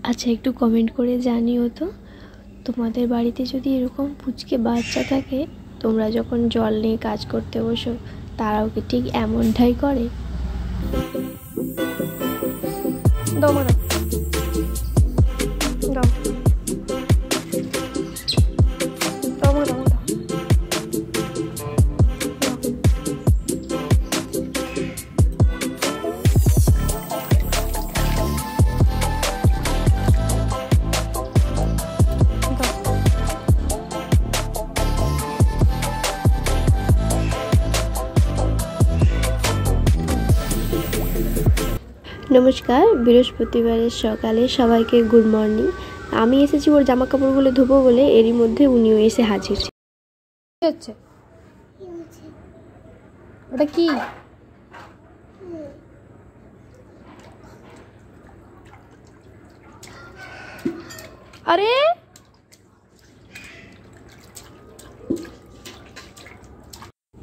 আচ্ছা একটু কমেন্ট করে জানিও তো তোমাদের বাড়িতে যদি এরকম পুচকে বাচ্চা থাকে তোমরা যখন জল নিয়ে কাজ করতে বসো তারাও কি ঠিক এমনটাই করে? দাও মা দাও দাও দাও মা দাও দাও। নমস্কার, বৃহস্পতিবারের সকালে সবাইকে গুড মর্নিং। আমি এসেছি ওর জামা কাপড়গুলো ধোবো বলে, এরই মধ্যে উনিও এসে হাজির। হচ্ছে ওটা কি? আরে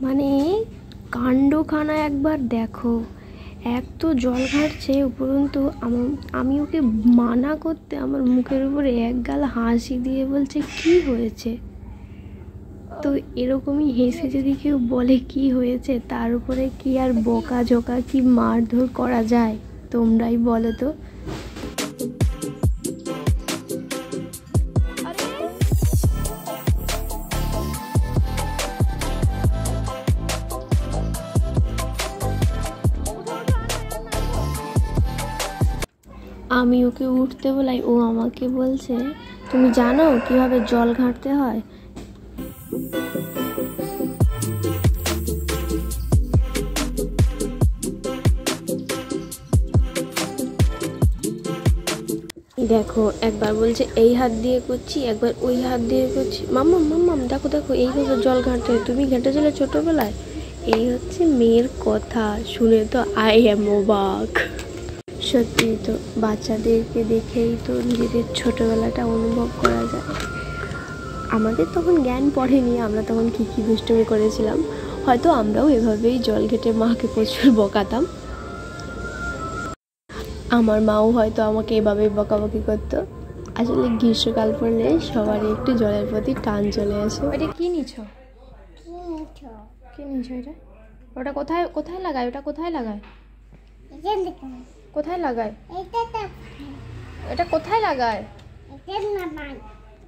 মানে কাণ্ডখানা একবার দেখো, এক তো জল ঘাটছে উপরন্তু আমি ওকে মানা করতে আমার মুখের উপরে এক গাল হাসি দিয়ে বলছে কি হয়েছে। তো এরকমই হেসে যদি কেউ বলে কি হয়েছে, তার উপরে কি আর বকা ঝোকা কি মারধর করা যায় তোমরাই বলো তো। আমি ওকে উঠতে বলাই, ও আমাকে বলছে তুমি জানো কিভাবে জল ঘাঁটতে হয়? দেখো একবার বলছে এই হাত দিয়ে করছি, একবার ওই হাত দিয়ে করছি। মাম্মাম মাম্মাম দেখো দেখো এইভাবে জল ঘাঁটতে হয়, তুমি ঘেঁটেছিলে ছোটবেলায়? এই হচ্ছে মেয়ের কথা, শুনে তো আই এম অবাক। সত্যি তো বাচ্চাদেরকে দেখেই তো নিজেদের ছোটবেলাটা অনুভব করা যায়। আমাদের তখন জ্ঞান পড়েনি, আমরা তখন কী কী দুষ্টুমি করেছিলাম। হয়তো আমরাও এভাবেই জল ঘেঁটে মাকে প্রচুর বকাতাম। আমার মাও হয়তো আমাকে এভাবেই বকাবকি করতো। আসলে গ্রীষ্মকাল পড়লে সবারই একটু জলের প্রতি টান চলে আসে। এটা কি নিছো? কি নিছো এটা? ওটা কোথায় কোথায় লাগায়? ওটা কোথায় লাগায়? কোথায় লাগায়? এটা কোথায় লাগায়?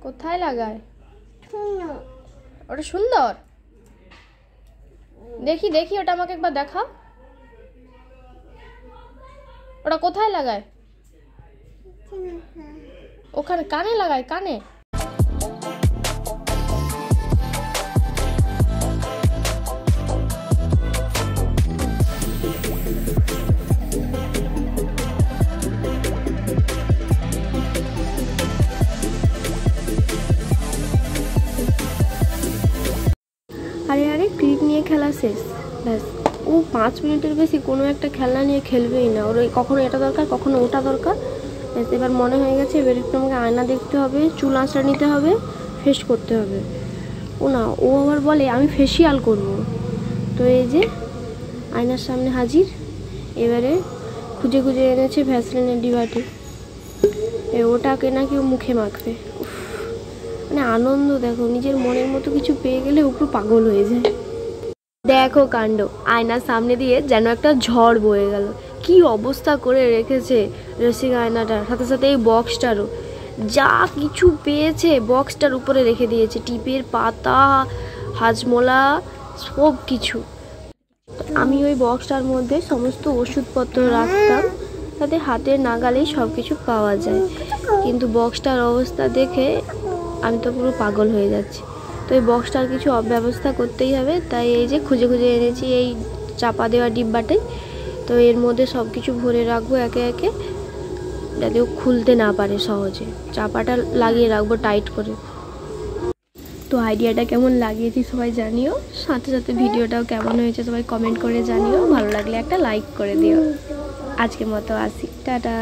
কোথায় লাগায়? ওটা সুন্দর, দেখি দেখি ওটা আমাকে একবার দেখা। ওটা কোথায় লাগায়? ওখানে কানে লাগায়, কানে। আরে আরে ক্রিকেট নিয়ে খেলা শেষ, ব্যাস। ও 5 মিনিটের বেশি কোনো একটা খেলনা নিয়ে খেলবেই না। ওর কখনো এটা দরকার কখনো ওটা দরকার। এবার মনে হয়ে গেছে এবার একটু আমাকে আয়না দেখতে হবে, চুল আঁচড়া নিতে হবে, ফেস করতে হবে। ও না, ও আবার বলে আমি ফেসিয়াল করব। তো এই যে আয়নার সামনে হাজির। এবারে খুঁজে খুঁজে এনেছে ভ্যাসলিনের ডিবাটি, ওটাকে নাকি ও মুখে মাখবে। মানে আনন্দ দেখো, নিজের মনের মতো কিছু পেয়ে গেলে উপর পাগল হয়ে যায়। দেখো কাণ্ড, আয়নার সামনে দিয়ে যেন একটা ঝড় বয়ে গেল। কি অবস্থা করে রেখেছে ড্রেসিং আয়নাটার, সাথে সাথে এই বক্সটারও। যা কিছু পেয়েছে বক্সটার উপরে রেখে দিয়েছে, টিপের পাতা, হাজমোলা, সব কিছু। আমি ওই বক্সটার মধ্যে সমস্ত ওষুধপত্র রাখতাম, তাতে হাতের নাগালেই সব কিছু পাওয়া যায়। কিন্তু বক্সটার অবস্থা দেখে আমি তো পুরো পাগল হয়ে যাচ্ছি। তো এই বক্সটার কিছু ব্যবস্থা করতেই হবে, তাই এই যে খুঁজে খুঁজে এনেছি এই চাপা দেওয়া ডিব্বাটাই। তো এর মধ্যে সব কিছু ভরে রাখবো একে একে, যাতে ও খুলতে না পারে সহজে। চাপাটা লাগিয়ে রাখবো টাইট করে। তো আইডিয়াটা কেমন লাগিয়েছি সবাই জানিও, সাথে সাথে ভিডিওটাও কেমন হয়েছে সবাই কমেন্ট করে জানিও। ভালো লাগলে একটা লাইক করে দিও। আজকের মতো আসি, টাটা।